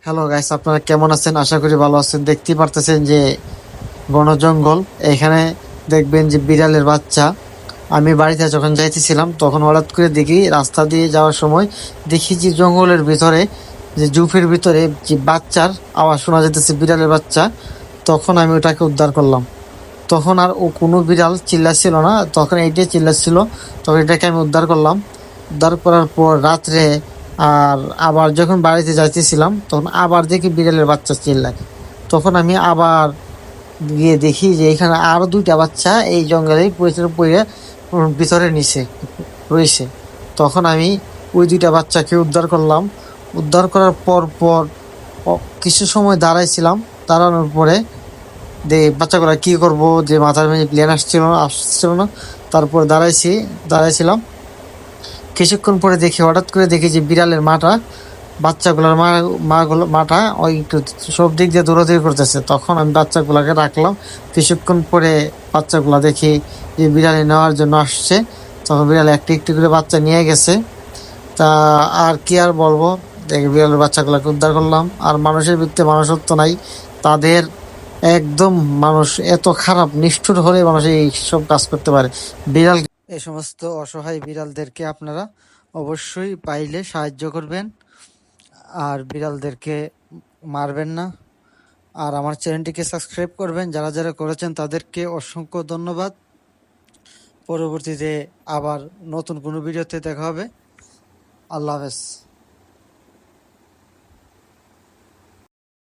Hello guys, আপনারা কেমন আছেন? আশা করি ভালো আছেন। দেখতেই পারতেছেন যে বন জঙ্গল। এখানে দেখবেন যে বিড়ালের বাচ্চা। আমি বাড়িতে যখন যাইতেছিলাম তখন হঠাৎ করে দেখি রাস্তা দিয়ে যাওয়ার সময় দেখি যে জঙ্গলের ভিতরে, যে জুপের ভিতরে যে বাচ্চার আওয়াজ শোনা যেতেছে, বিড়ালের বাচ্চা। তখন আমি ওটাকে উদ্ধার করলাম। তখন আর ও কোনো বিড়াল চিল্লাচ্ছিল না, তখন এইটাই চিল্লাচ্ছিল। তখন এটাকে আমি উদ্ধার করলাম। উদ্ধার করার পর রাত্রে আর আবার যখন বাড়িতে যাইতেছিলাম তখন আবার দেখি বিড়ালের বাচ্চা চিল্লায়। তখন আমি আবার গিয়ে দেখি যে এখানে আরো দুইটা বাচ্চা এই জঙ্গলেই পড়ে পড়ে ভিতরে নিচে রয়েছে। তখন আমি ওই দুইটা বাচ্চাকে উদ্ধার করলাম। উদ্ধার করার পর কিছু সময় দাঁড়াইছিলাম। দাঁড়ানোর পরে বাচ্চাগুলা কি করব, যে মাথার মধ্যে প্লেন আসছিল না। তারপর দাঁড়াইছিলাম। কিছুক্ষণ পরে দেখি, হঠাৎ করে দেখি যে বিড়ালের মাটা, বাচ্চাগুলোর মাটা ওই একটু সব দিক দিয়ে দৌড়াদৌড়ি করতেছে। তখন আমি বাচ্চাগুলাকে রাখলাম। কিছুক্ষণ পরে বাচ্চাগুলা দেখি যে বিড়ালে নেওয়ার জন্য আসছে। তখন বিড়ালে একটি একটি করে বাচ্চা নিয়ে গেছে। তা আর কি আর বলবো, দেখি বিড়ালের বাচ্চাগুলোকে উদ্ধার করলাম। আর মানুষের ভিত্তিতে মানুষত্ব নাই তাদের। একদম মানুষ এত খারাপ, নিষ্ঠুর হলে মানুষ এই সব কাজ করতে পারে। বিড়াল, এই সমস্ত অসহায় বিড়ালদেরকে আপনারা অবশ্যই পাইলে সাহায্য করবেন, আর বিড়ালদেরকে মারবেন না। আর আমার চ্যানেলটিকে সাবস্ক্রাইব করবেন, যারা যারা করেছেন তাদেরকে অসংখ্য ধন্যবাদ। পরবর্তীতে আবার নতুন কোনো ভিডিওতে দেখা হবে। আল্লাহ হাফেজ।